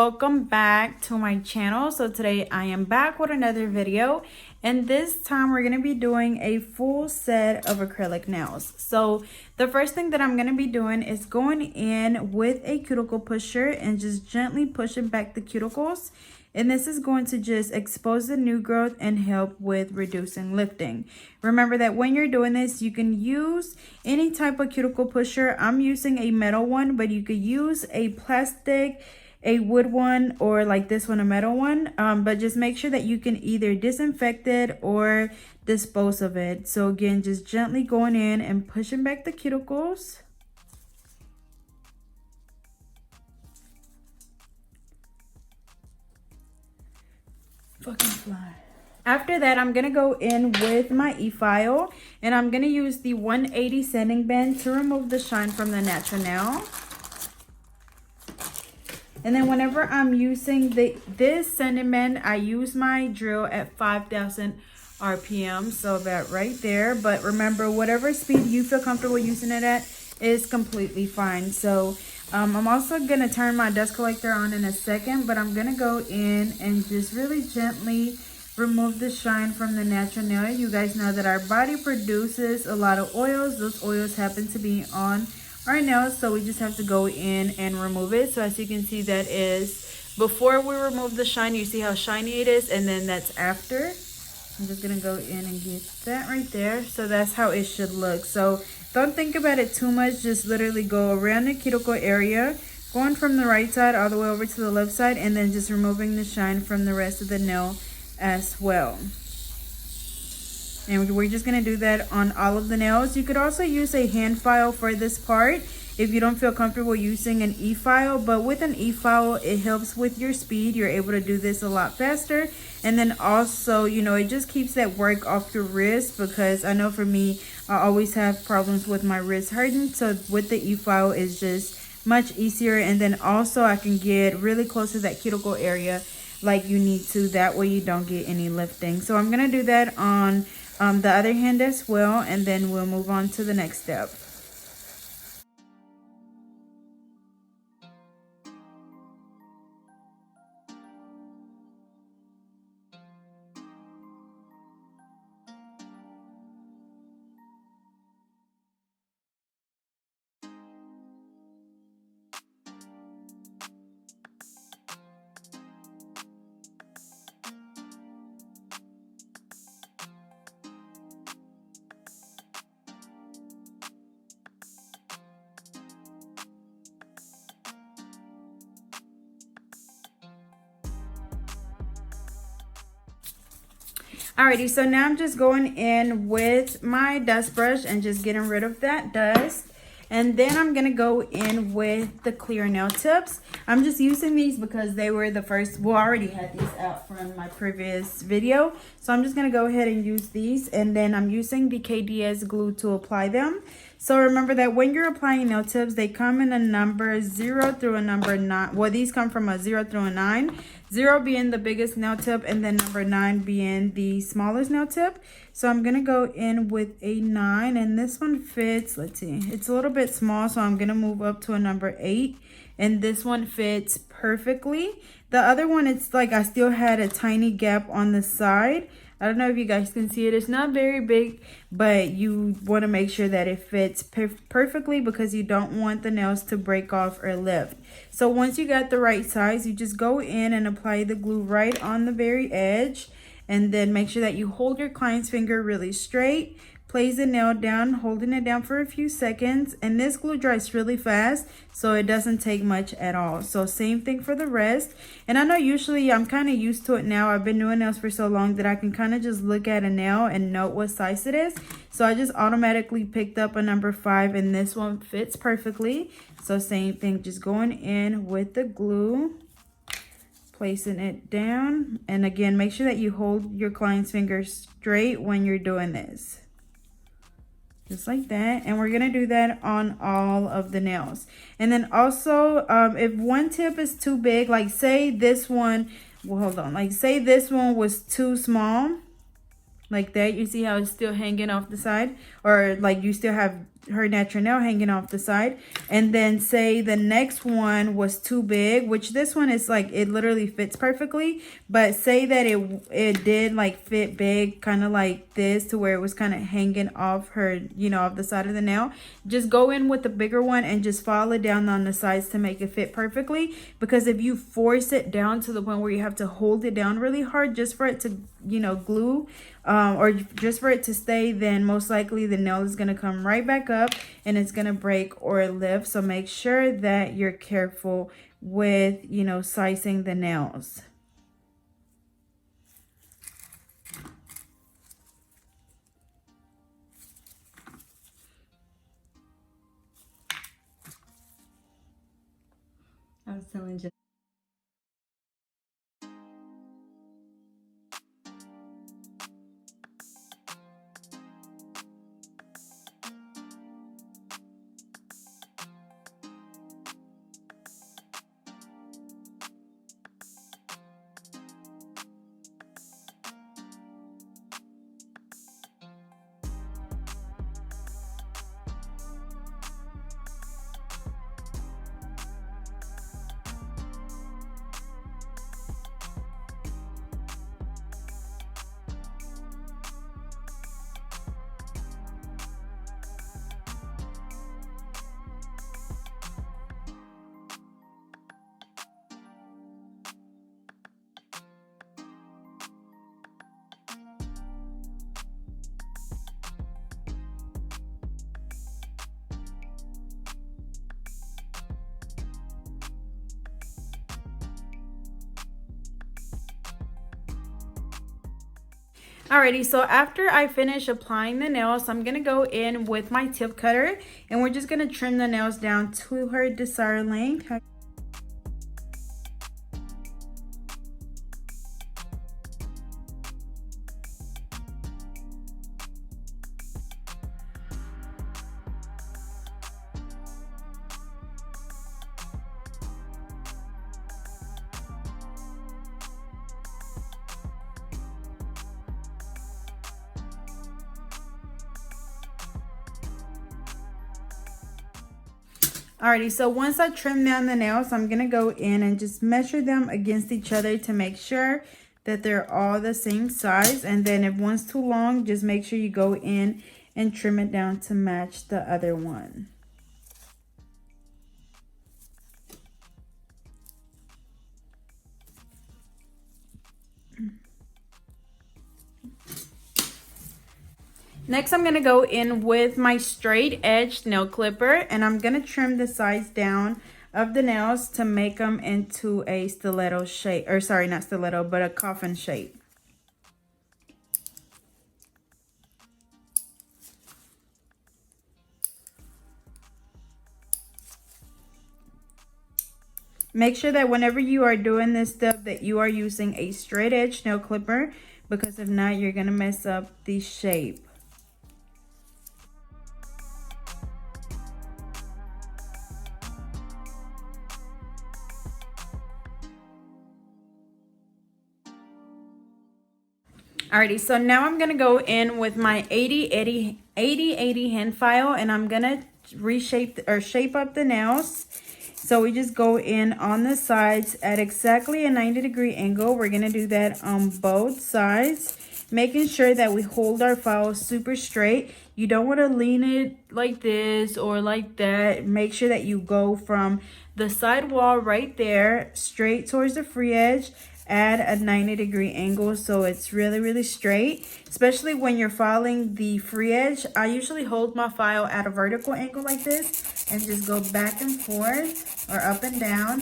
welcome back to my channel. So today I am back with another video, and this time we're going to be doing a full set of acrylic nails. So the first thing that I'm going to be doing is going in with a cuticle pusher and just gently pushing back the cuticles. And this is going to just expose the new growth and help with reducing lifting. Remember that when you're doing this, you can use any type of cuticle pusher. I'm using a metal one, but you could use a plastic, a wood one, or like this one, a metal one. But just make sure that you can either disinfect it or dispose of it. So again, just gently going in and pushing back the cuticles. Fucking fly. After that, I'm gonna go in with my e-file, and I'm gonna use the 180 sanding band to remove the shine from the natural nail. And then whenever I'm using this sanding band, I use my drill at 5,000 RPM, so that right there. But remember, whatever speed you feel comfortable using it at is completely fine. So I'm also going to turn my dust collector on in a second, but I'm going to go in and just really gently remove the shine from the natural nail. You guys know that our body produces a lot of oils. Those oils happen to be on our nails, so we just have to go in and remove it. So as you can see, that is before we remove the shine. You see how shiny it is, and then that's after. I'm just gonna go in and get that right there. So that's how it should look. So don't think about it too much. Just literally go around the cuticle area, going from the right side all the way over to the left side, and then just removing the shine from the rest of the nail as well. And we're just going to do that on all of the nails. You could also use a hand file for this part if you don't feel comfortable using an e-file. But with an e-file, it helps with your speed. You're able to do this a lot faster. And then also, you know, it just keeps that work off your wrist, because I know for me, I always have problems with my wrist hurting. So with the e-file, it's just much easier. And then also I can get really close to that cuticle area like you need to. That way you don't get any lifting. So I'm going to do that on the other hand as well, and then we'll move on to the next step. Alrighty, so now I'm just going in with my dust brush and just getting rid of that dust. And then I'm going to go in with the clear nail tips. I'm just using these because they were the first. Well, I already had these out from my previous video. So I'm just going to go ahead and use these. And then I'm using the KDS glue to apply them. So remember that when you're applying nail tips, they come in a number 0 through a number 9. Well, these come from a 0 through a 9. 0 being the biggest nail tip, and then number 9 being the smallest nail tip. So I'm going to go in with a 9, and this one fits, let's see, it's a little bit small, so I'm going to move up to a number 8, and this one fits perfectly. The other one, it's like I still had a tiny gap on the side. I don't know if you guys can see it. It's not very big, but you want to make sure that it fits perfectly, because you don't want the nails to break off or lift. So once you got the right size, you just go in and apply the glue right on the very edge. And then make sure that you hold your client's finger really straight. Place the nail down, holding it down for a few seconds. And this glue dries really fast, so it doesn't take much at all. So same thing for the rest. And I know usually I'm kind of used to it now. I've been doing nails for so long that I can kind of just look at a nail and note what size it is. So I just automatically picked up a number 5, and this one fits perfectly. So same thing, just going in with the glue, placing it down. And again, make sure that you hold your client's finger straight when you're doing this. Just like that. And we're gonna do that on all of the nails. And then also, if one tip is too big, like say this one, well, hold on, like say this one was too small, like that, you see how it's still hanging off the side, or like you still have her natural nail hanging off the side, and then say the next one was too big, which this one is like, it literally fits perfectly, but say that it did like fit big, kind of like this, to where it was kind of hanging off her, you know, off the side of the nail. Just go in with the bigger one and just file it down on the sides to make it fit perfectly, because if you force it down to the point where you have to hold it down really hard just for it to, you know, glue, or just for it to stay, then most likely the nail is going to come right back up and it's going to break or lift. So make sure that you're careful with, you know, sizing the nails. I was telling just Alrighty, so after I finish applying the nails, I'm gonna go in with my tip cutter and we're just gonna trim the nails down to her desired length. Alrighty, so once I trim down the nails, I'm going to go in and just measure them against each other to make sure that they're all the same size. And then if one's too long, just make sure you go in and trim it down to match the other one. Next, I'm going to go in with my straight edge nail clipper and I'm going to trim the sides down of the nails to make them into a stiletto shape, or sorry, not stiletto, but a coffin shape. Make sure that whenever you are doing this step that you are using a straight edge nail clipper, because if not, you're going to mess up the shape. Alrighty, so now I'm going to go in with my 80 hand file and I'm going to reshape or shape up the nails. So we just go in on the sides at exactly a 90-degree angle. We're going to do that on both sides, making sure that we hold our file super straight. You don't want to lean it like this or like that. Make sure that you go from the side wall right there straight towards the free edge at a 90-degree angle, so it's really straight, especially when you're filing the free edge. I usually hold my file at a vertical angle like this and just go back and forth or up and down.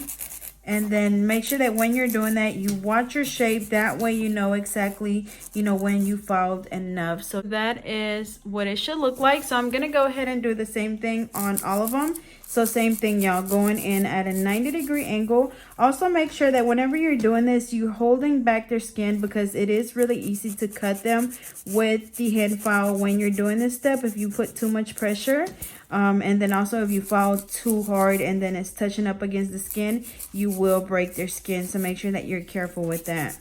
And then make sure that when you're doing that, you watch your shape. That way you know exactly, you know, when you filed enough. So that is what it should look like. So I'm going to go ahead and do the same thing on all of them. So same thing, y'all, going in at a 90-degree angle. Also make sure that whenever you're doing this, you're holding back their skin, because it is really easy to cut them with the hand file when you're doing this step if you put too much pressure. And then also if you file too hard and then it's touching up against the skin, you will break their skin. So make sure that you're careful with that.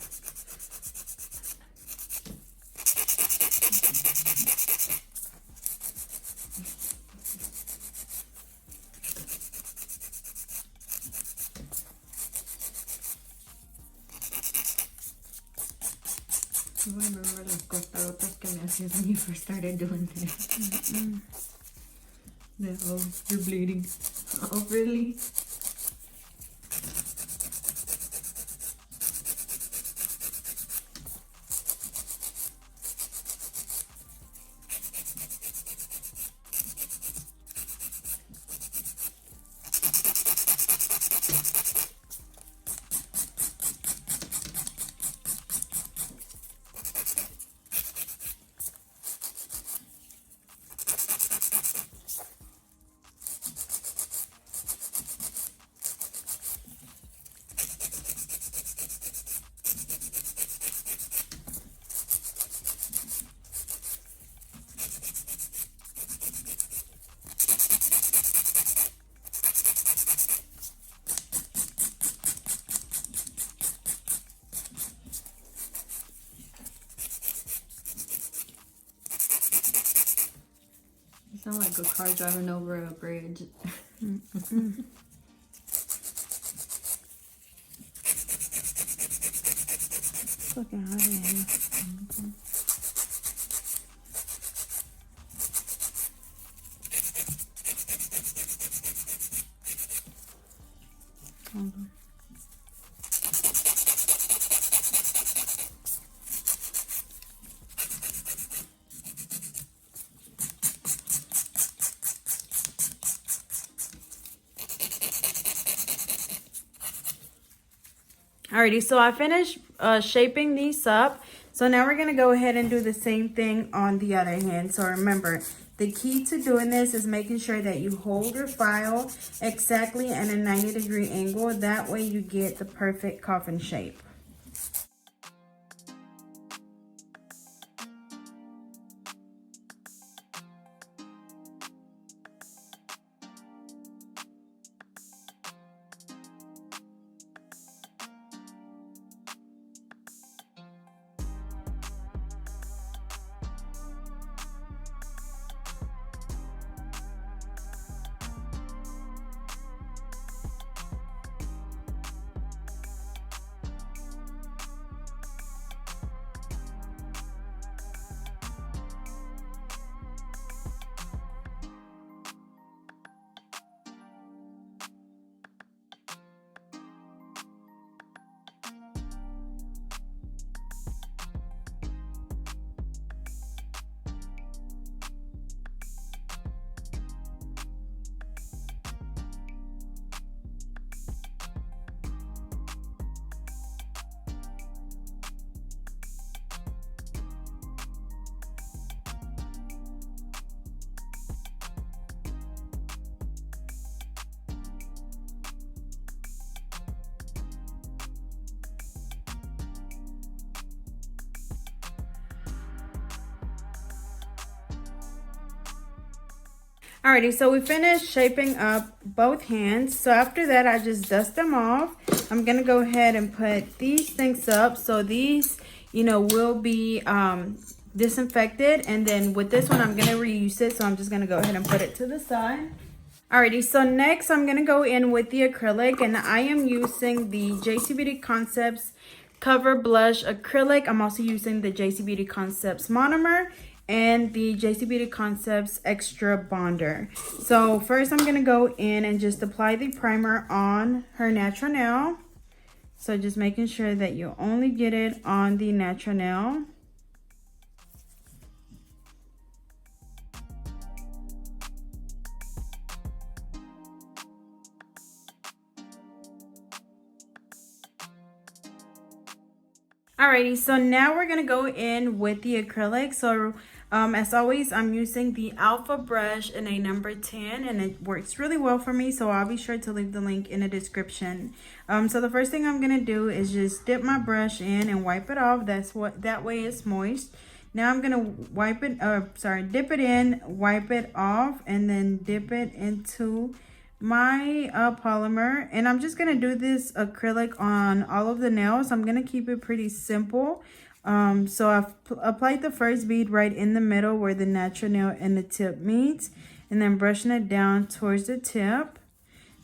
scratches when you first started doing this. Oh, you're bleeding. Oh, really? You sound like a car driving over a bridge. Fucking hot in here. Hold on. Alrighty, so I finished shaping these up. So now we're going to go ahead and do the same thing on the other hand. So remember, the key to doing this is making sure that you hold your file exactly at a 90-degree angle. That way you get the perfect coffin shape. Alrighty, so we finished shaping up both hands. So after that, I just dust them off. I'm going to go ahead and put these things up. So these, will be disinfected. And then with this one, I'm going to reuse it. So I'm just going to go ahead and put it to the side. Alrighty, so next I'm going to go in with the acrylic. And I am using the JC Beauty Concepts Cover Blush Acrylic. I'm also using the JC Beauty Concepts Monomer and the JC Beauty Concepts Extra Bonder. So first I'm going to go in and just apply the primer on her natural nail. So just making sure that you only get it on the natural nail. Alrighty, so now we're going to go in with the acrylic. So as always, I'm using the Alpha brush in a number 10, and it works really well for me. So I'll be sure to leave the link in the description. So the first thing I'm going to do is just dip my brush in and wipe it off. That way it's moist. Now I'm going to dip it in, wipe it off, and then dip it into my polymer. And I'm just going to do this acrylic on all of the nails. I'm going to keep it pretty simple. So I've applied the first bead right in the middle where the natural nail and the tip meets, and then brushing it down towards the tip.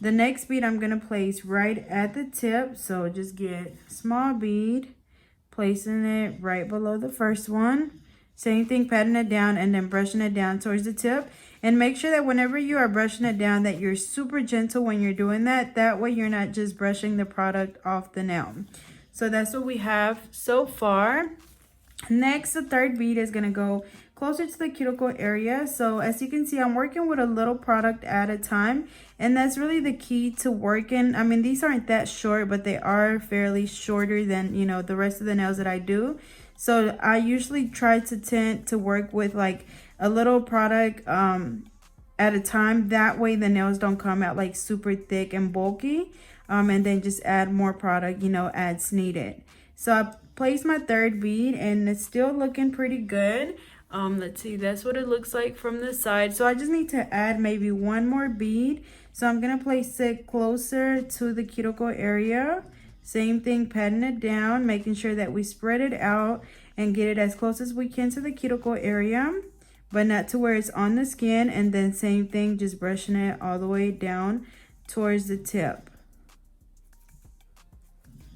The next bead I'm going to place right at the tip. So just get a small bead, placing it right below the first one. Same thing, patting it down and then brushing it down towards the tip. And make sure that whenever you are brushing it down that you're super gentle when you're doing that. That way you're not just brushing the product off the nail. So that's what we have so far. Next, the third bead is going to go closer to the cuticle area. So as you can see, I'm working with a little product at a time. And that's really the key to working. I mean, these aren't that short, but they are fairly shorter than, you know, the rest of the nails that I do. So I usually try to tend to work with like a little product at a time. That way the nails don't come out like super thick and bulky. And then just add more product, you know, as needed. So I placed my third bead and it's still looking pretty good. Let's see, that's what it looks like from the side. So I just need to add maybe one more bead. So I'm going to place it closer to the cuticle area. Same thing, patting it down, making sure that we spread it out and get it as close as we can to the cuticle area, but not to where it's on the skin. And then same thing, just brushing it all the way down towards the tip.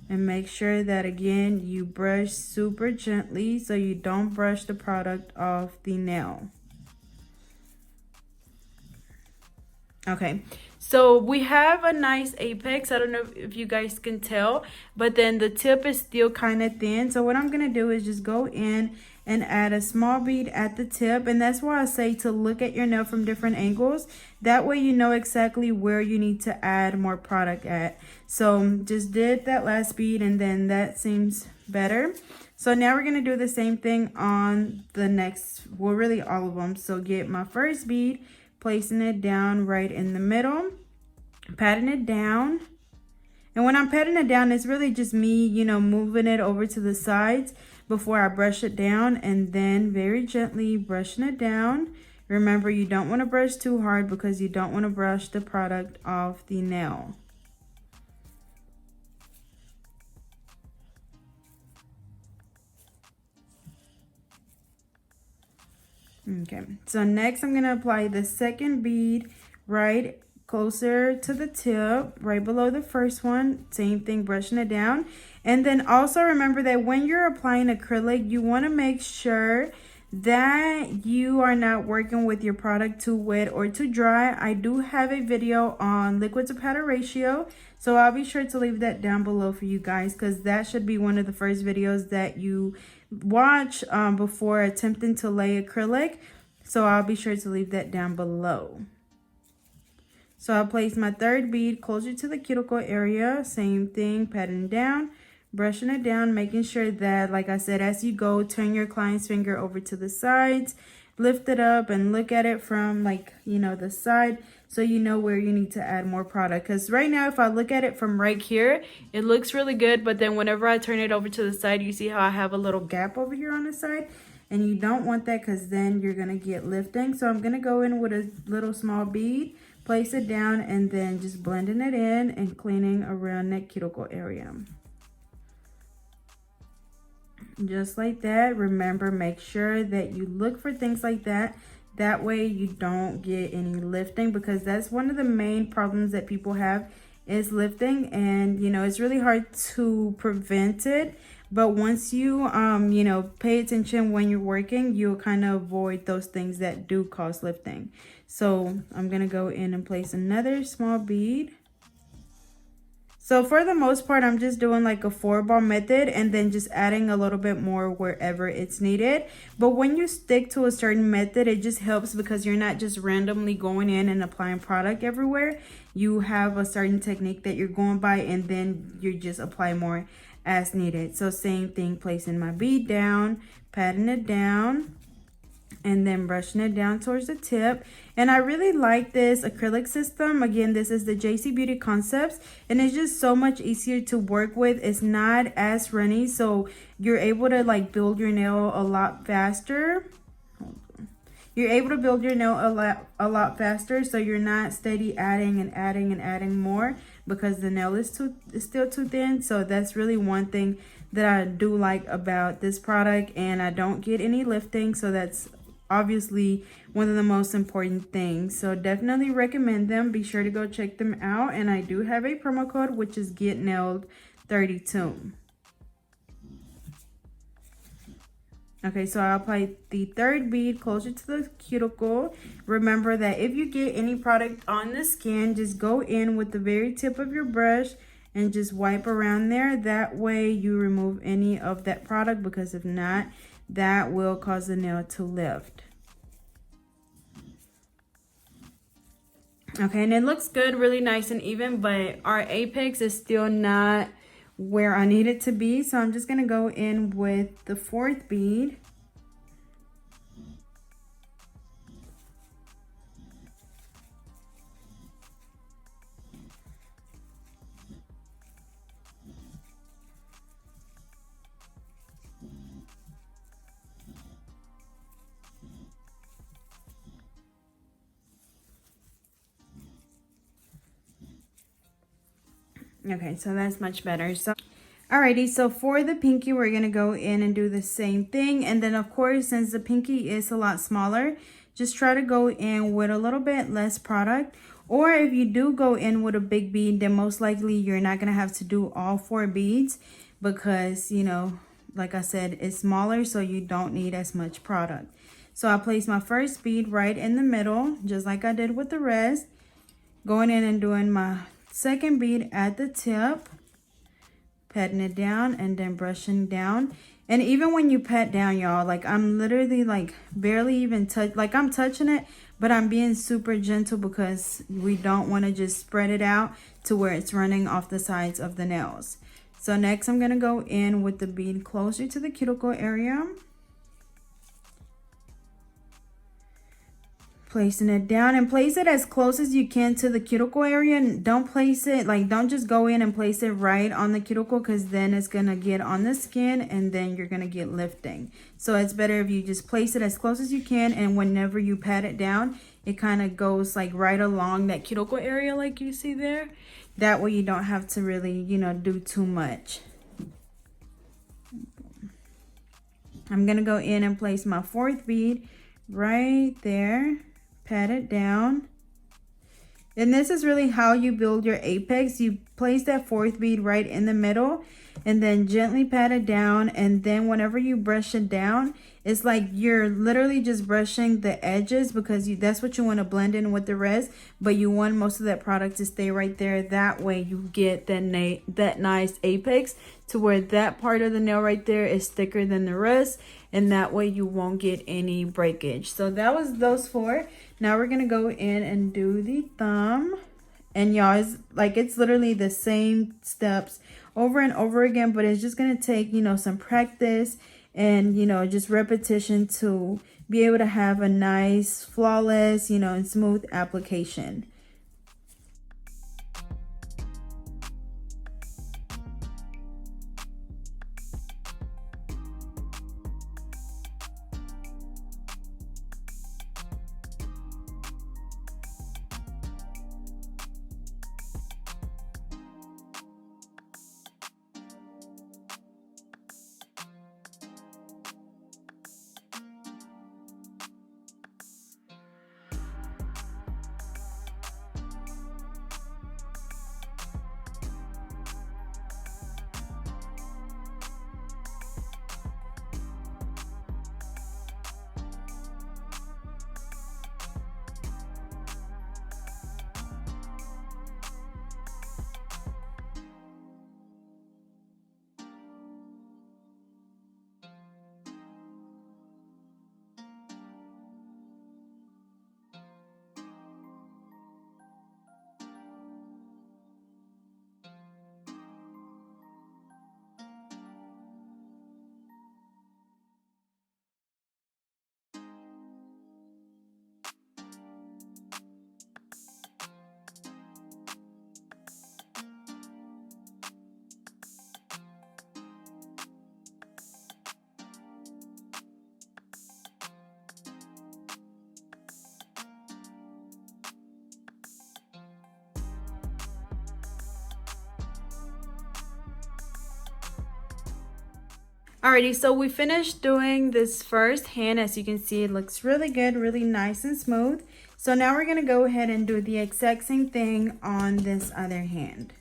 And make sure that again you brush super gently so you don't brush the product off the nail. Okay, so we have a nice apex. I don't know if you guys can tell, but then the tip is still kind of thin. So what I'm gonna do is just go in and add a small bead at the tip. And that's why I say to look at your nail from different angles. That way you know exactly where you need to add more product at. So just did that last bead and then that seems better. So now we're gonna do the same thing on the next, well really all of them. So get my first bead, placing it down right in the middle, patting it down. And when I'm patting it down, it's really just me, you know, moving it over to the sides before I brush it down, and then very gently brushing it down. Remember, you don't want to brush too hard because you don't want to brush the product off the nail. Okay, so next I'm going to apply the second bead right closer to the tip, right below the first one. Same thing, brushing it down. And then also remember that when you're applying acrylic, you want to make sure that you are not working with your product too wet or too dry. I do have a video on liquid to powder ratio, so I'll be sure to leave that down below for you guys, because that should be one of the first videos that you watch before attempting to lay acrylic. So I'll be sure to leave that down below. So I'll place my third bead closer to the cuticle area. Same thing, patting down, brushing it down, making sure that, like I said, as you go, turn your client's finger over to the sides, lift it up and look at it from, like, you know, the side, so you know where you need to add more product. Because right now, if I look at it from right here, it looks really good, but then whenever I turn it over to the side, you see how I have a little gap over here on the side, and you don't want that because then you're gonna get lifting. So I'm gonna go in with a little small bead, place it down, and then just blending it in and cleaning around that cuticle area. Just like that. Remember, make sure that you look for things like that. That way you don't get any lifting, because that's one of the main problems that people have is lifting. And, you know, it's really hard to prevent it. But once you, you know, pay attention when you're working, you'll kind of avoid those things that do cause lifting. So I'm going to go in and place another small bead. So for the most part, I'm just doing like a 4-ball method and then just adding a little bit more wherever it's needed. But when you stick to a certain method, it just helps because you're not just randomly going in and applying product everywhere. You have a certain technique that you're going by, and then you just apply more as needed. So same thing, placing my bead down, patting it down, and then brushing it down towards the tip. And I really like this acrylic system. Again, this is the JC Beauty Concepts, and it's just so much easier to work with. It's not as runny, so you're able to like build your nail a lot faster. You're able to build your nail a lot faster, so you're not steady adding and adding and adding more because the nail is still too thin. So that's really one thing that I do like about this product, and I don't get any lifting, so that's obviously one of the most important things. So definitely recommend them. Be sure to go check them out. And I do have a promo code, which is GetNailed32. Okay, so I'll apply the third bead closer to the cuticle. Remember that if you get any product on the skin, just go in with the very tip of your brush and just wipe around there. That way you remove any of that product, because if not, that will cause the nail to lift. Okay, and it looks good, really nice and even, but our apex is still not where I need it to be. So I'm just gonna go in with the fourth bead. Okay, so that's much better. So alrighty, so for the pinky, we're gonna go in and do the same thing. And then of course, since the pinky is a lot smaller, just try to go in with a little bit less product. Or if you do go in with a big bead, then most likely you're not gonna have to do all 4 beads, because, you know, like I said, it's smaller, so you don't need as much product. So I place my first bead right in the middle, just like I did with the rest. Going in and doing my second bead at the tip, patting it down and then brushing down. And even when you pat down, y'all, like I'm literally like barely even touch, like I'm touching it, but I'm being super gentle because we don't want to just spread it out to where it's running off the sides of the nails. So next I'm going to go in with the bead closer to the cuticle area. Placing it down, and place it as close as you can to the cuticle area. And don't place it, like, don't just go in and place it right on the cuticle, because then it's gonna get on the skin and then you're gonna get lifting. So it's better if you just place it as close as you can, and whenever you pat it down, it kind of goes like right along that cuticle area like you see there. That way you don't have to really, you know, do too much. I'm gonna go in and place my fourth bead right there. Pat it down. And this is really how you build your apex. You place that fourth bead right in the middle and then gently pat it down. And then whenever you brush it down, it's like you're literally just brushing the edges, because that's what you want to blend in with the rest. But you want most of that product to stay right there. That way you get that nice apex to where that part of the nail right there is thicker than the rest. And that way you won't get any breakage. So that was those 4. Now we're gonna go in and do the thumb. And y'all, it's literally the same steps over and over again, but it's just gonna take, you know, some practice and, you know, just repetition to be able to have a nice, flawless, you know, and smooth application. Alrighty, so we finished doing this first hand. As you can see, it looks really good, really nice and smooth. So now we're gonna go ahead and do the exact same thing on this other hand.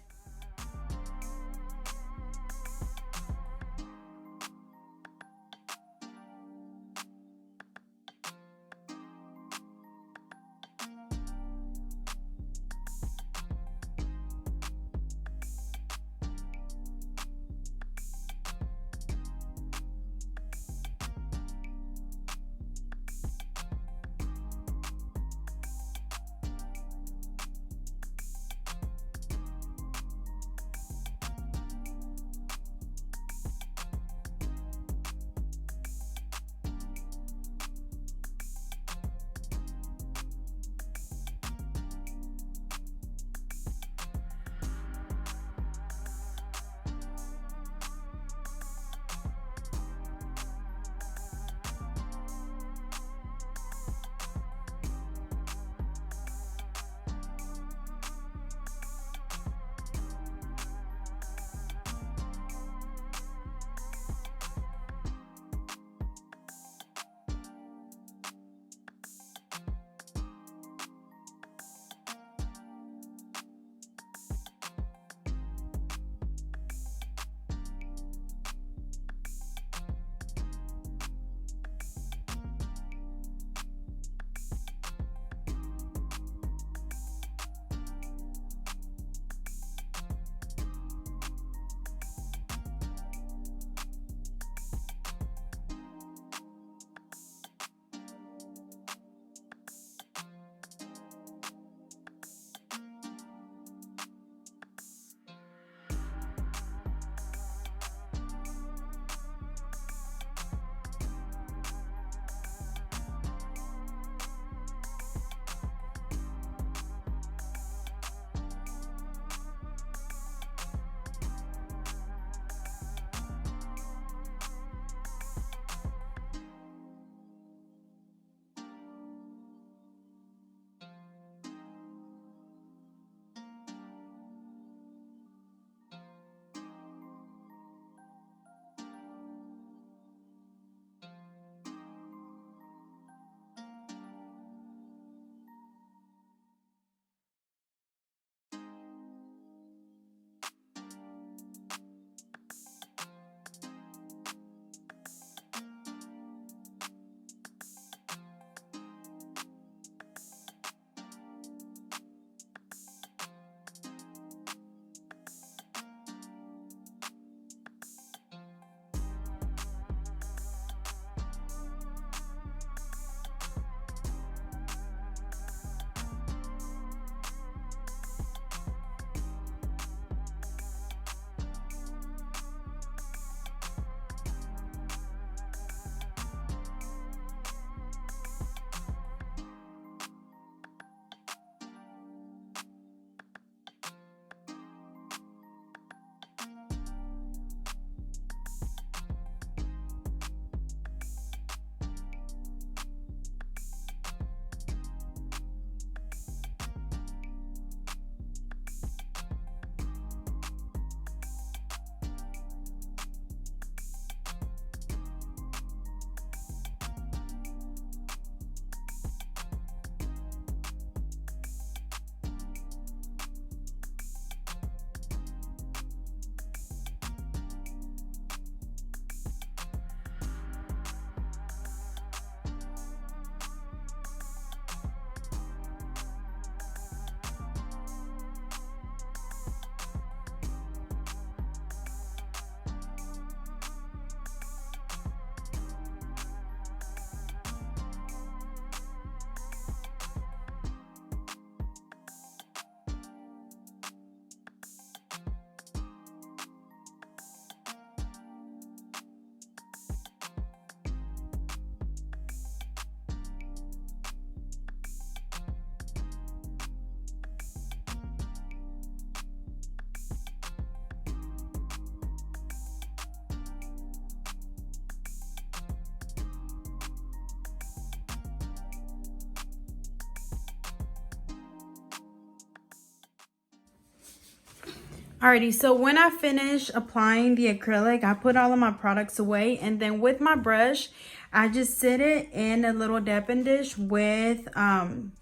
Alrighty, so when I finish applying the acrylic, I put all of my products away, and then with my brush, I just sit it in a little dapping dish with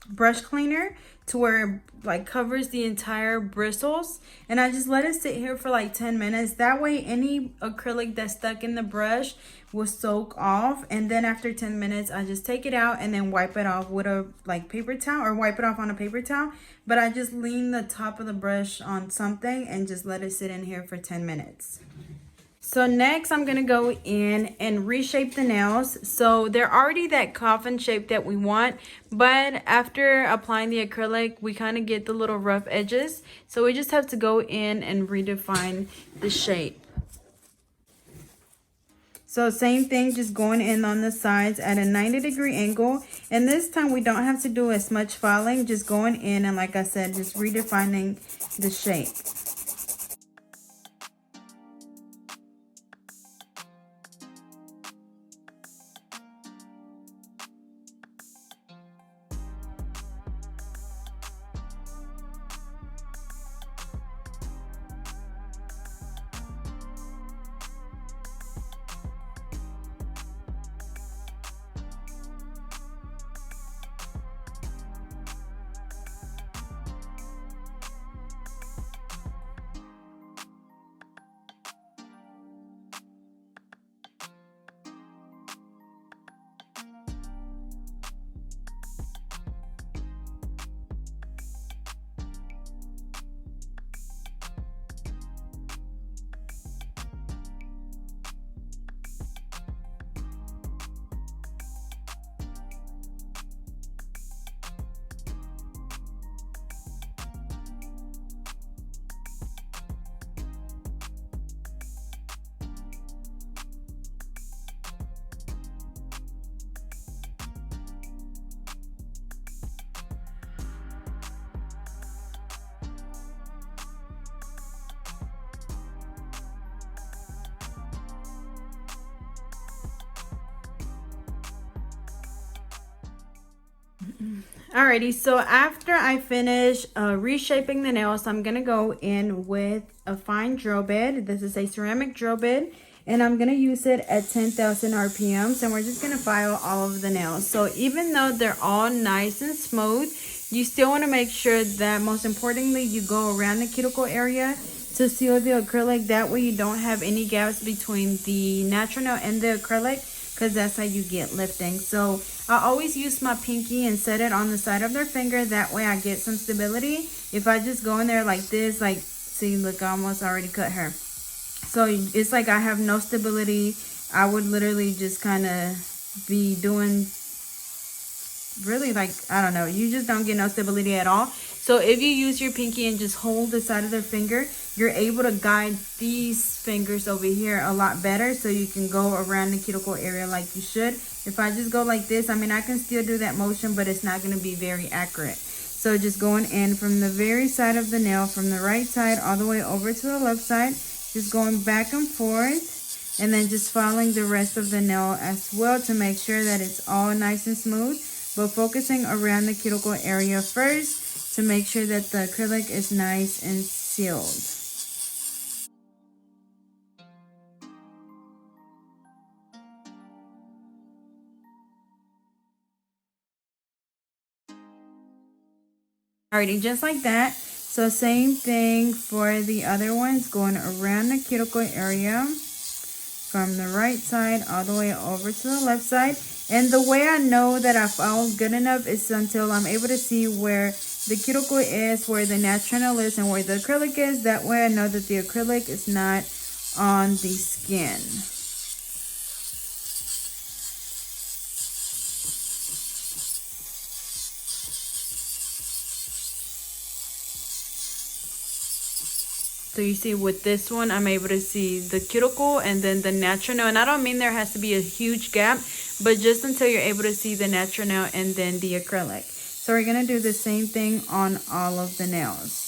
brush cleaner to where it like covers the entire bristles, and I just let it sit here for like 10 minutes. That way any acrylic that's stuck in the brush will soak off, and then after 10 minutes I just take it out and then wipe it off with a like paper towel, or wipe it off on a paper towel. But I just lean the top of the brush on something and just let it sit in here for 10 minutes. So next I'm gonna go in and reshape the nails. So they're already that coffin shape that we want, but after applying the acrylic, we kind of get the little rough edges. So we just have to go in and redefine the shape. So same thing, just going in on the sides at a 90-degree angle. And this time we don't have to do as much filing, just going in and, like I said, just redefining the shape. Alrighty, so after I finish reshaping the nails, I'm gonna go in with a fine drill bit. This is a ceramic drill bit, and I'm gonna use it at 10,000 RPMs, and we're just gonna file all of the nails. So even though they're all nice and smooth, you still want to make sure that, most importantly, you go around the cuticle area to seal the acrylic. That way you don't have any gaps between the natural nail and the acrylic, because that's how you get lifting. So I always use my pinky and set it on the side of their finger. That way I get some stability. If I just go in there like this, like, see, look, I almost already cut her. So it's like I have no stability. I would literally just kind of be doing really, like, I don't know, you just don't get no stability at all. So if you use your pinky and just hold the side of their finger, you're able to guide these fingers over here a lot better, so you can go around the cuticle area like you should. If I just go like this, I mean, I can still do that motion, but it's not going to be very accurate. So just going in from the very side of the nail, from the right side all the way over to the left side, just going back and forth, and then just following the rest of the nail as well to make sure that it's all nice and smooth, but focusing around the cuticle area first to make sure that the acrylic is nice and sealed. Alrighty, just like that. So same thing for the other ones, going around the cuticle area from the right side all the way over to the left side. And the way I know that I followed good enough is until I'm able to see where the cuticle is, where the natural nail is, and where the acrylic is. That way I know that the acrylic is not on the skin. So you see with this one, I'm able to see the cuticle and then the natural nail. And I don't mean there has to be a huge gap, but just until you're able to see the natural nail and then the acrylic. So we're going to do the same thing on all of the nails.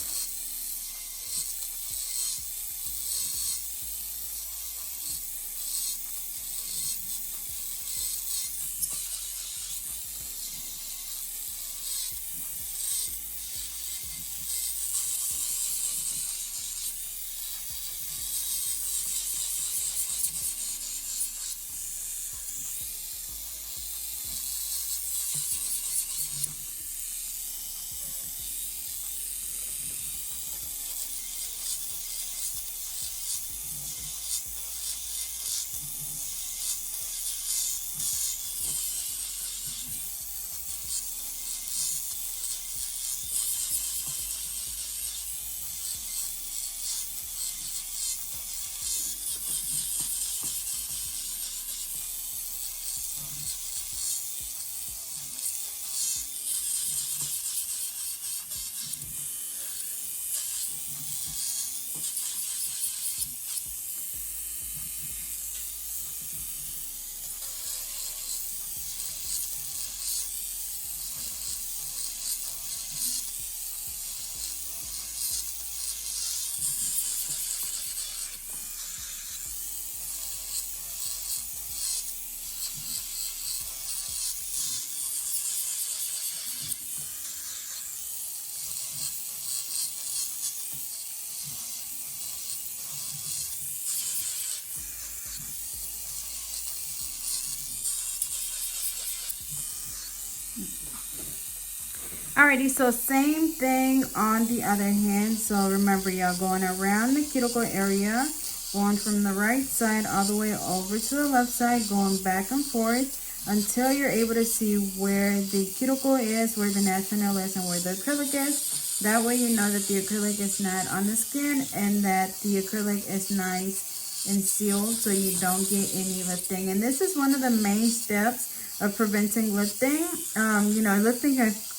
Alrighty, so same thing on the other hand. So remember, y'all, going around the cuticle area, going from the right side all the way over to the left side, going back and forth until you're able to see where the cuticle is, where the natural nail is, and where the acrylic is. That way you know that the acrylic is not on the skin and that the acrylic is nice and sealed so you don't get any lifting. And this is one of the main steps of preventing lifting. Lifting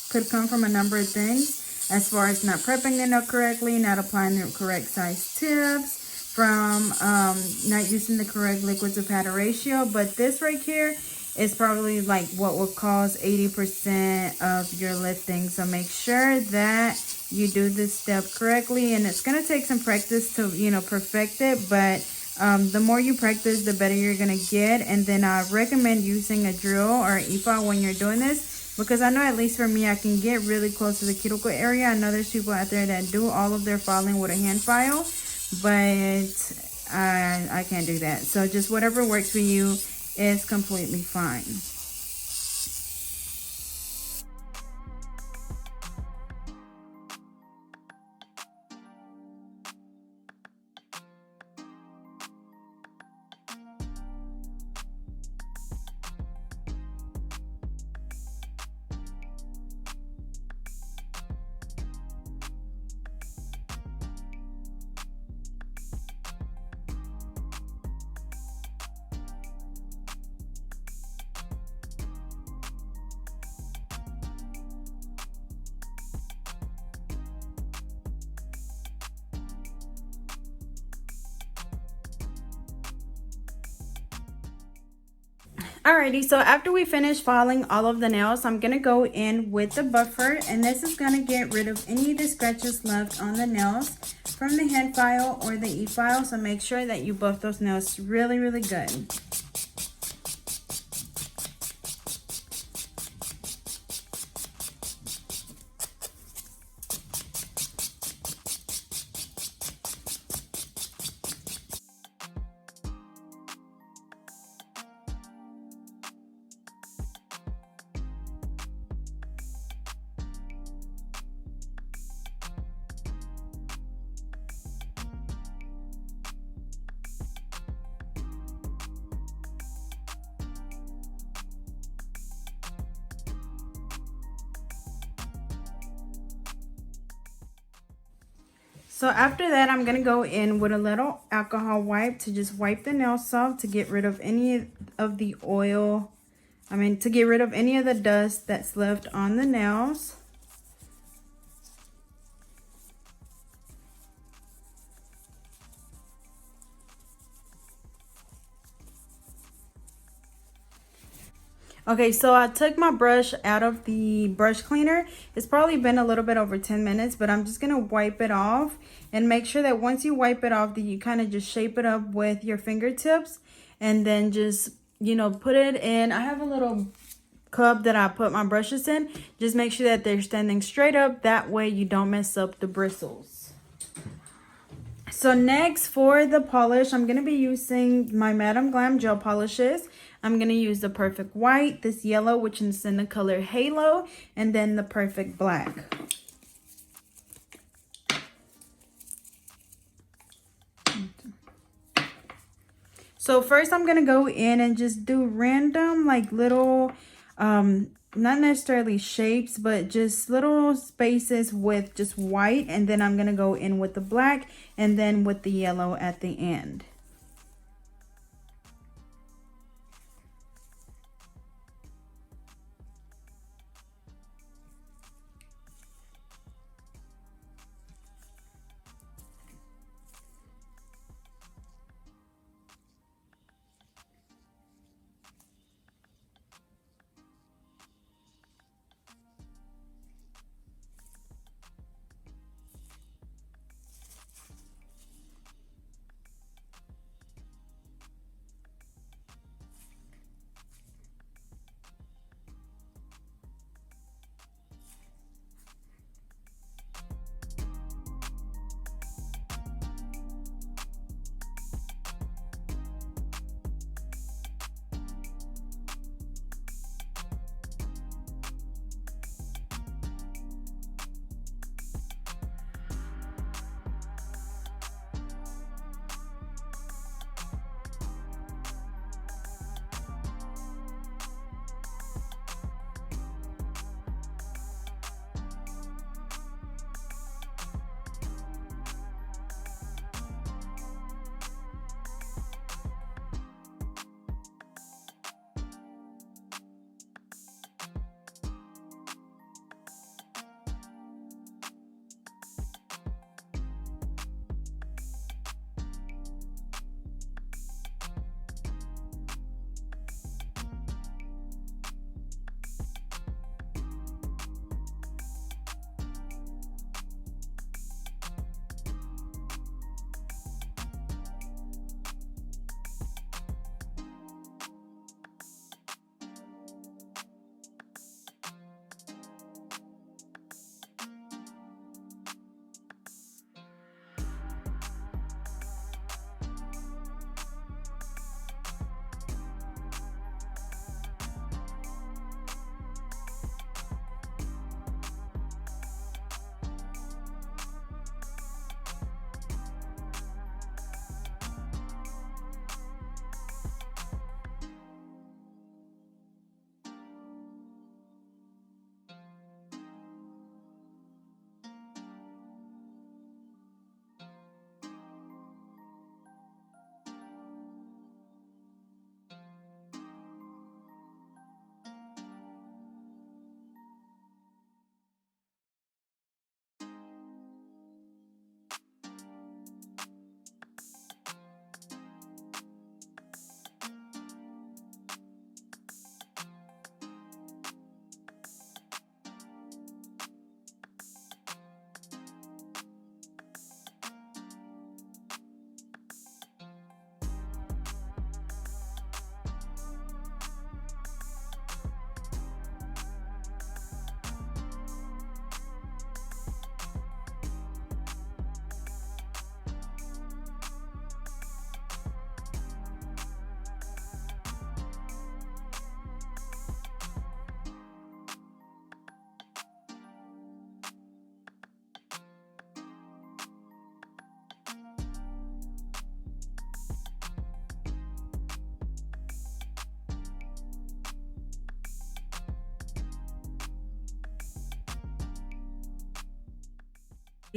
could come from a number of things, as far as not prepping the nail correctly, not applying the correct size tips, from not using the correct liquid to powder ratio. But this right here is probably like what will cause 80% of your lifting. So make sure that you do this step correctly, and it's going to take some practice to perfect it, but the more you practice, the better you're going to get. And then I recommend using a drill or an e-file when you're doing this, because I know, at least for me, I can get really close to the cuticle area. I know there's people out there that do all of their filing with a hand file, but I can't do that. So just whatever works for you is completely fine. Alrighty, so after we finish filing all of the nails, I'm going to go in with the buffer, and this is going to get rid of any of the scratches left on the nails from the hand file or the e-file. So make sure that you buff those nails really, really good. So after that, I'm going to go in with a little alcohol wipe to just wipe the nails off to get rid of any of the oil. To get rid of any of the dust that's left on the nails. Okay, so I took my brush out of the brush cleaner. It's probably been a little bit over 10 minutes, but I'm just going to wipe it off. And make sure that once you wipe it off, that you kind of just shape it up with your fingertips. And then just, put it in. I have a little cup that I put my brushes in. Just make sure that they're standing straight up. That way you don't mess up the bristles. So next, for the polish, I'm going to be using my Madam Glam gel polishes. I'm going to use the Perfect White, this yellow, which is in the color Halo, and then the Perfect Black. So first I'm going to go in and just do random, like little, not necessarily shapes, but just little spaces with just white. And then I'm going to go in with the black and then with the yellow at the end.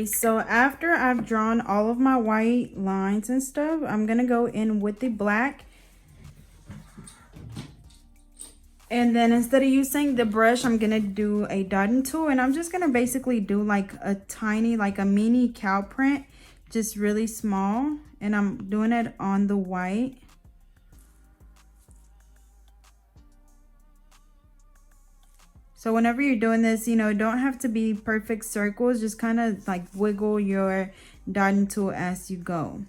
So after I've drawn all of my white lines and stuff, I'm gonna go in with the black. And then instead of using the brush, I'm gonna do a dotting tool, and I'm just gonna basically do like a tiny, like a mini cow print, just really small. And I'm doing it on the white. So whenever you're doing this, you know, don't have to be perfect circles, just kind of like wiggle your dotting tool as you go.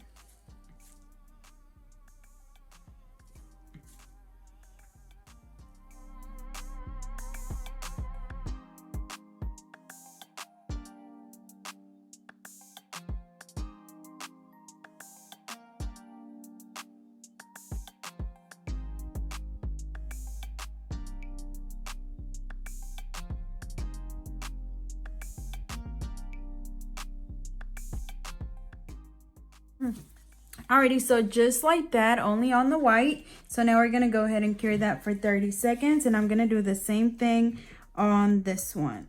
Alrighty, so just like that, only on the white. So now we're gonna go ahead and cure that for 30 seconds, and I'm gonna do the same thing on this one.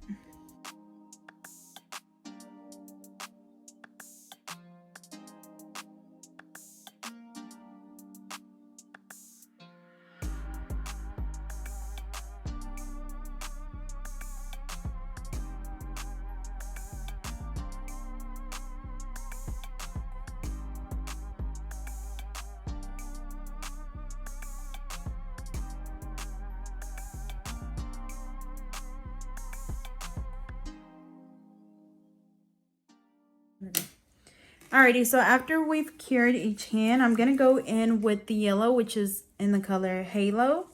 Alrighty, so after we've cured each hand, I'm gonna go in with the yellow, which is in the color Halo.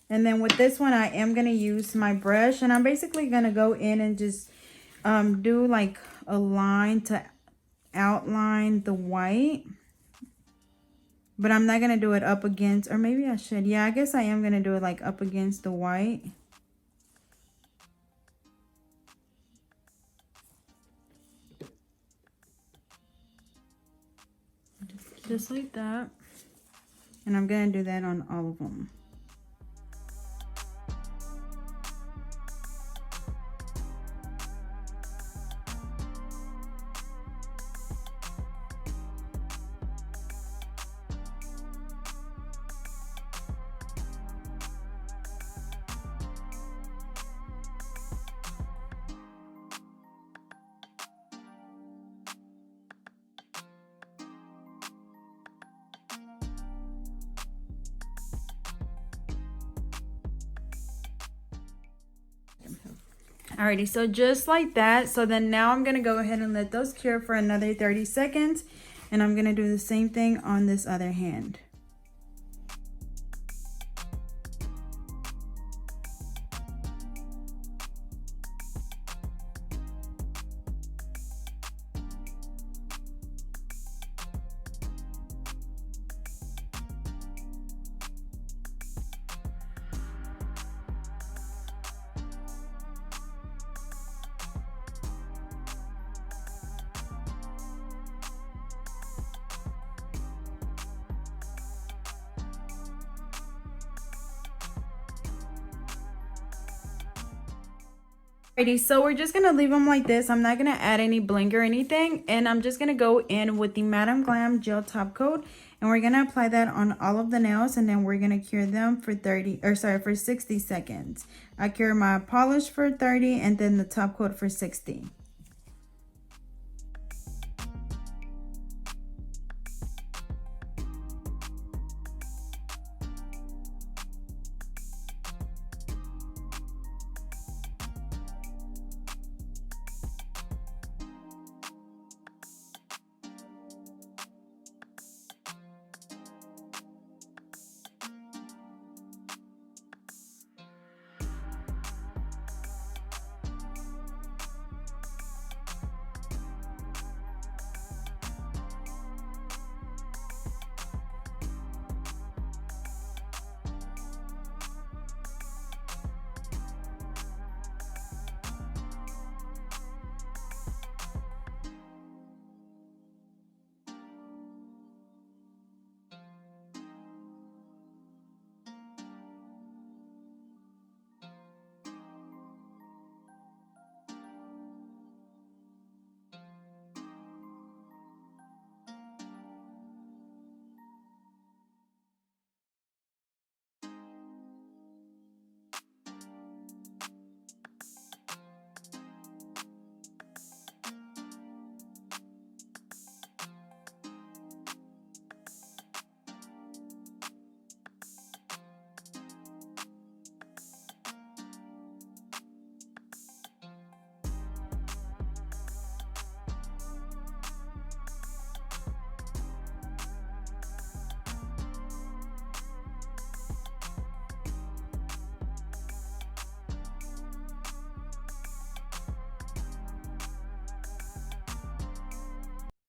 And then with this one, I am gonna use my brush, and I'm basically gonna go in and just do like a line to outline the white. But I'm not gonna do it up against, or maybe I should. Yeah, I guess I am gonna do it like up against the white. Just like that. And I'm gonna do that on all of them. Alrighty, so just like that. So then now I'm gonna go ahead and let those cure for another 30 seconds, and I'm gonna do the same thing on this other hand. Alrighty, so we're just gonna leave them like this. I'm not gonna add any bling or anything, and I'm just gonna go in with the Madam Glam gel top coat, and we're gonna apply that on all of the nails, and then we're gonna cure them for 60 seconds. I cure my polish for 30 and then the top coat for 60.